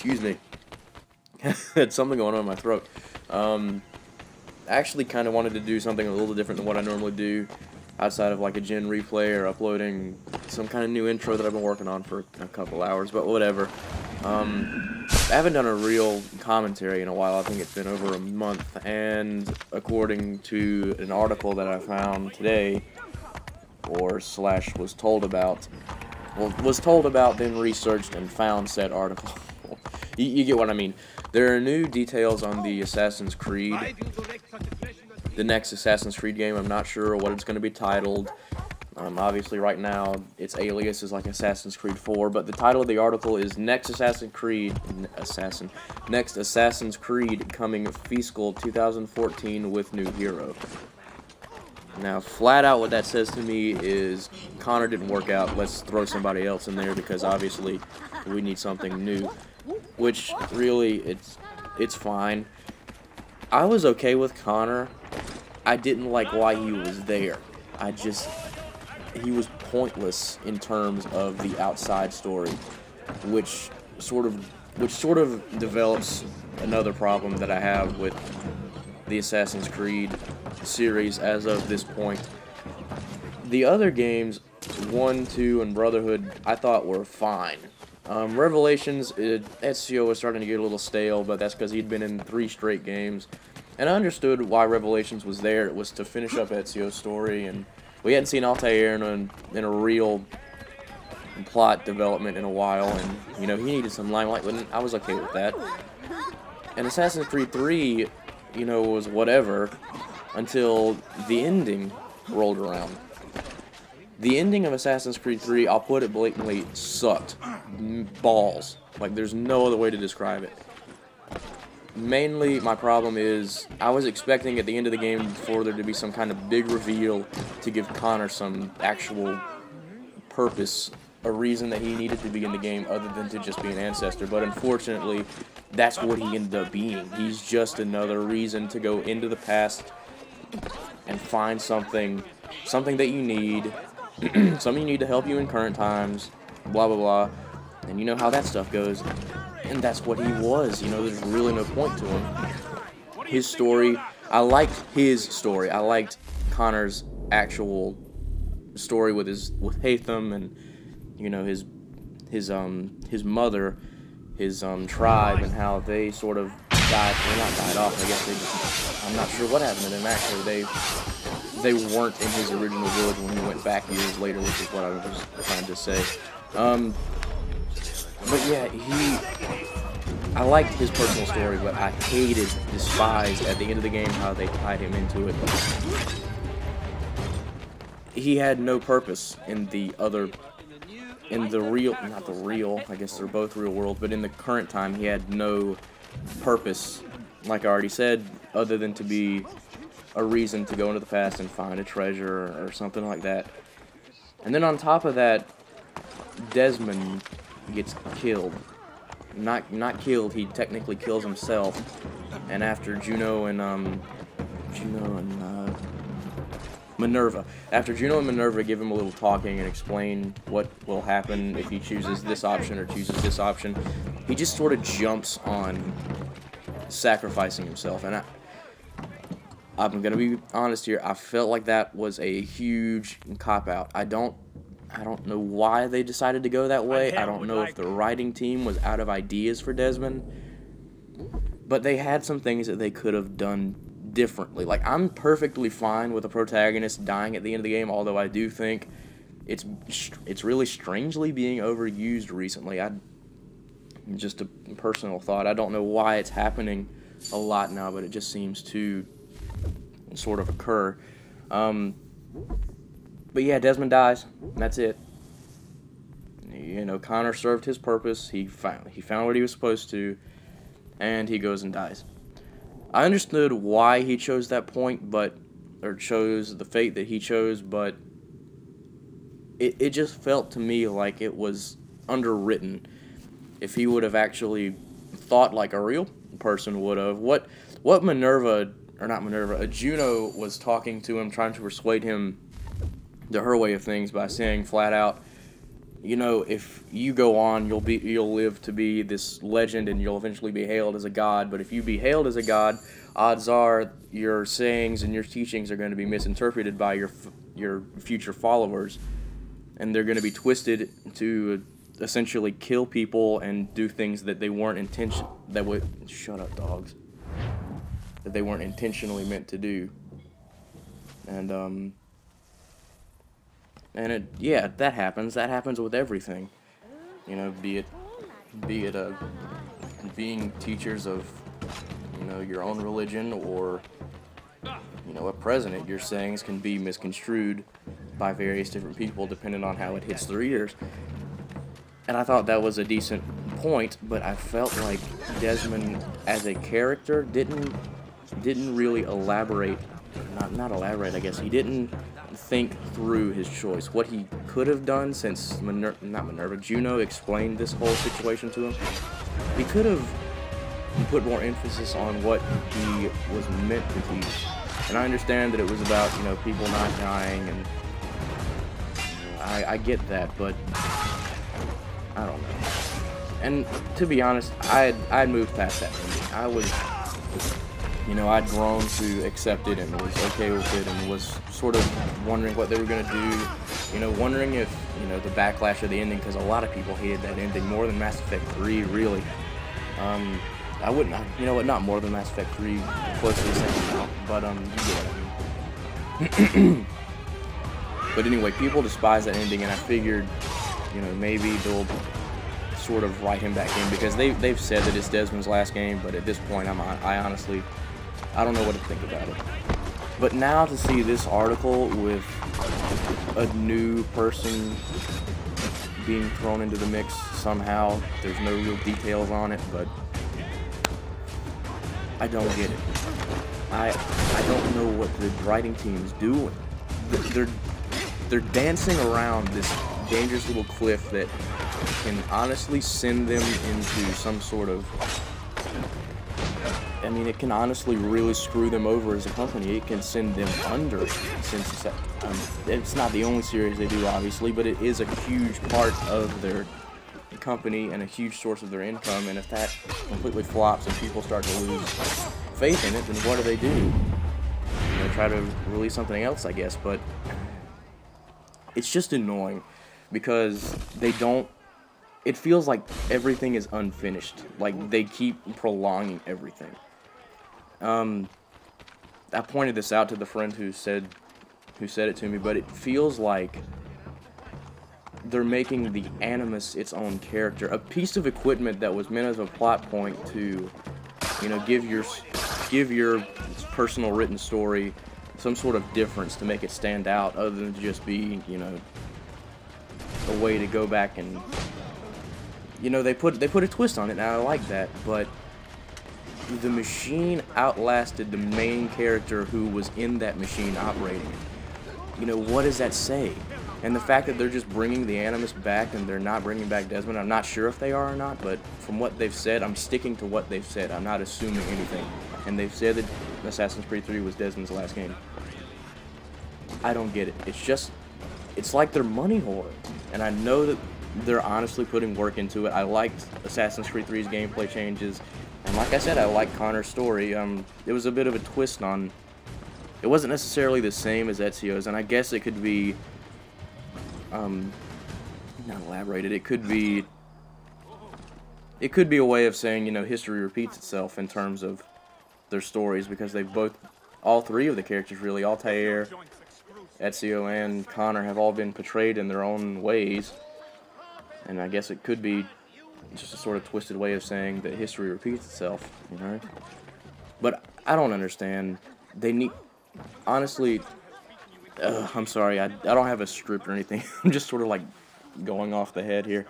Excuse me. Had something going on in my throat. I actually kind of wanted to do something a little different than what I normally do, outside of like a gen replay or uploading some kind of new intro that I've been working on for a couple hours, but whatever. I haven't done a real commentary in a while. I think it's been over a month, and according to an article that I found today, or slash was told about, then researched and found said article. You get what I mean. There are new details on the Assassin's Creed, the next Assassin's Creed game. I'm not sure what it's going to be titled. Obviously, right now, its alias is like Assassin's Creed 4, but the title of the article is Next Assassin's Creed coming fiscal 2014 with new hero. Now, flat out what that says to me is Connor didn't work out, let's throw somebody else in there because obviously we need something new, which really, it's fine. I was okay with Connor. I didn't like why he was there. He was pointless in terms of the outside story, which sort of develops another problem that I have with the Assassin's Creed series as of this point. The other games, 1, 2, and Brotherhood, I thought were fine. Revelations, Ezio was starting to get a little stale, but that's because he'd been in 3 straight games. And I understood why Revelations was there. It was to finish up Ezio's story, and we hadn't seen Altair in a real plot development in a while, and, you know, he needed some limelight, but I was okay with that. And Assassin's Creed 3, you know, was whatever, until the ending rolled around. The ending of Assassin's Creed 3, I'll put it blatantly, sucked. Balls. Like, there's no other way to describe it. Mainly, my problem is, I was expecting at the end of the game for there to be some kind of big reveal to give Connor some actual purpose, a reason that he needed to be in the game other than to just be an ancestor, but unfortunately, that's what he ended up being. He's just another reason to go into the past and find something that you need, something you need to help you in current times, blah blah blah, and you know how that stuff goes. And that's what he was, you know, there's really no point to him. His story, I liked his story. I liked Connor's actual story with Hatham and, you know, his mother, his tribe, and how they sort of died, well, not died off, I guess they just, I'm not sure what happened to them actually. They weren't in his original village when he went back years later, which is what I was trying to say. But yeah, I liked his personal story, but I despised at the end of the game how they tied him into it. He had no purpose in I guess they're both real world, but in the current time, he had no purpose, like I already said, other than to be a reason to go into the past and find a treasure or something like that. And then on top of that, Desmond gets killed. Not killed, he technically kills himself. And after Juno and Minerva give him a little talking and explain what will happen if he chooses this option or chooses this option, he just sort of jumps on sacrificing himself. And I'm gonna be honest here, I felt like that was a huge cop-out. I don't know why they decided to go that way. I don't know if the writing team was out of ideas for Desmond, but they had some things that they could have done differently. Like, I'm perfectly fine with a protagonist dying at the end of the game, although I do think it's really strangely being overused recently. Just a personal thought. I don't know why it's happening a lot now, but it just seems to sort of occur. But yeah, Desmond dies, and that's it. You know, Connor served his purpose, he found what he was supposed to, and he goes and dies. I understood why he chose that point, or chose the fate that he chose, but it just felt to me like it was underwritten. If he would have actually thought like a real person would have, what Juno was talking to him, trying to persuade him to her way of things by saying flat out, you know, if you go on, you'll live to be this legend, and you'll eventually be hailed as a god. But if you be hailed as a god, odds are your sayings and your teachings are going to be misinterpreted by your future followers, and they're going to be twisted to essentially kill people and do things that they weren't shut up, dogs, that they weren't intentionally meant to do. And yeah, that happens. That happens with everything. You know, be it being teachers of, you know, your own religion, or, you know, a president. Your sayings can be misconstrued by various different people depending on how it hits their ears. And I thought that was a decent point, but I felt like Desmond as a character didn't really elaborate. Not elaborate, I guess. He didn't think through his choice. What he could have done, since Juno explained this whole situation to him, he could have put more emphasis on what he was meant to teach. And I understand that it was about, you know, people not dying, and I get that, but I don't know. And to be honest, I'd moved past that ending. I was, you know, I'd grown to accept it and was okay with it, and was sort of wondering what they were going to do. You know, wondering if, you know, the backlash of the ending, because a lot of people hated that ending more than Mass Effect 3, really. I wouldn't, you know what, not more than Mass Effect 3, close to the same amount, but, you get what I mean. But anyway, people despise that ending, and I figured, you know, maybe they'll sort of write him back in, because they've said that it's Desmond's last game, but at this point, I honestly, I don't know what to think about it. But now to see this article with a new person being thrown into the mix somehow, there's no real details on it, but I don't get it. I don't know what the writing team's doing. They're dancing around this dangerous little cliff that can honestly send them into some sort of, I mean, it can honestly really screw them over as a company. It can send them under, since it's not the only series they do, obviously, but it is a huge part of their company and a huge source of their income. And if that completely flops and people start to lose faith in it, then what do? You know, try to release something else, I guess. But it's just annoying, because they don't, it feels like everything is unfinished. Like, they keep prolonging everything. I pointed this out to the friend who said it to me, but it feels like they're making the Animus its own character, a piece of equipment that was meant as a plot point to, you know, give your personal written story some sort of difference to make it stand out, other than just be, you know, a way to go back and, you know, they put a twist on it, and I like that, but the machine outlasted the main character who was in that machine operating it. You know, what does that say? And the fact that they're just bringing the Animus back and they're not bringing back Desmond, I'm not sure if they are or not, but from what they've said, I'm sticking to what they've said. I'm not assuming anything. And they've said that Assassin's Creed 3 was Desmond's last game. I don't get it. It's like they're money whoring. And I know that they're honestly putting work into it. I liked Assassin's Creed 3's gameplay changes. And like I said, I like Connor's story. It was a bit of a twist on... It wasn't necessarily the same as Ezio's, and I guess it could be... not elaborated. It could be a way of saying, you know, history repeats itself in terms of their stories, because they've all three of the characters really, Altair, Ezio, and Connor have all been portrayed in their own ways. And I guess it could be just a sort of twisted way of saying that history repeats itself, you know? But I don't understand. They need... Honestly... I'm sorry, I don't have a script or anything. I'm just sort of like going off the head here.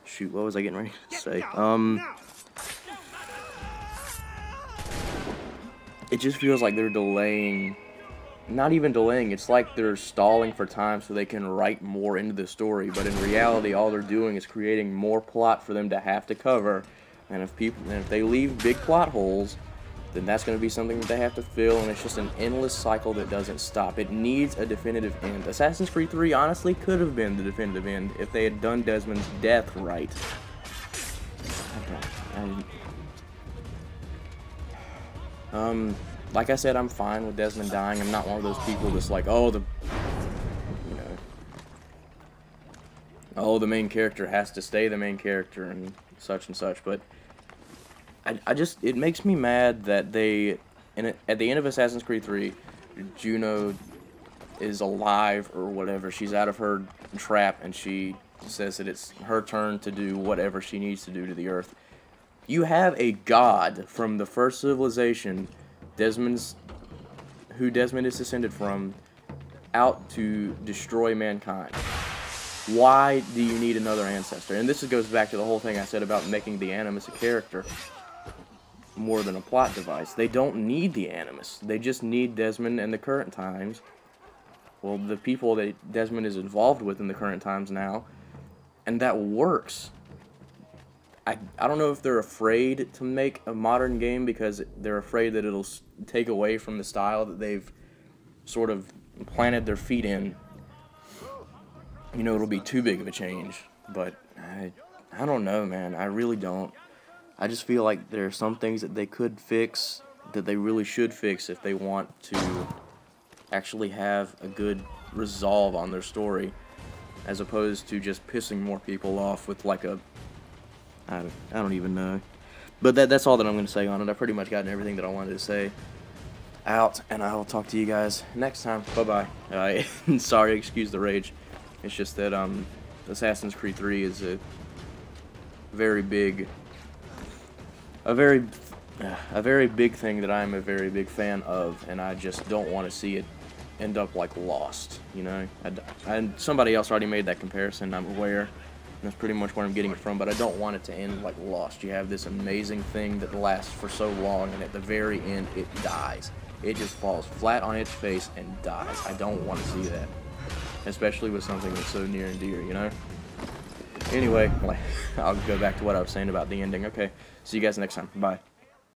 Shoot, what was I getting ready to say? It just feels like they're delaying. Not even delaying, it's like they're stalling for time so they can write more into the story. But in reality, all they're doing is creating more plot for them to have to cover. And if they leave big plot holes, then that's going to be something that they have to fill, and it's just an endless cycle that doesn't stop. It needs a definitive end. Assassin's Creed 3 honestly could have been the definitive end if they had done Desmond's death right. Like I said, I'm fine with Desmond dying. I'm not one of those people that's like, oh, the main character has to stay the main character and such, but it makes me mad that at the end of Assassin's Creed 3, Juno is alive or whatever. She's out of her trap, and she says that it's her turn to do whatever she needs to do to the Earth. You have a god from the first civilization, who Desmond is descended from, out to destroy mankind. Why do you need another ancestor? And this goes back to the whole thing I said about making the Animus a character more than a plot device. They don't need the Animus. They just need Desmond in the current times. Well, the people that Desmond is involved with in the current times now, and that works. I don't know if they're afraid to make a modern game because they're afraid that it'll take away from the style that they've sort of planted their feet in. You know, it'll be too big of a change. But I don't know, man. I really don't. I just feel like there are some things that they could fix, that they really should fix if they want to actually have a good resolve on their story, as opposed to just pissing more people off with like a... I don't even know. But that's all that I'm going to say on it. I've pretty much gotten everything that I wanted to say out, and I'll talk to you guys next time. Bye-bye. Sorry, excuse the rage. It's just that Assassin's Creed 3 is a very big thing that I'm a very big fan of, and I just don't want to see it end up like Lost, you know? Somebody else already made that comparison, I'm aware. That's pretty much where I'm getting it from, but I don't want it to end like Lost. You have this amazing thing that lasts for so long, and at the very end, it dies. It just falls flat on its face and dies. I don't want to see that, especially with something that's so near and dear, you know? Anyway, I'll go back to what I was saying about the ending. Okay, see you guys next time. Bye.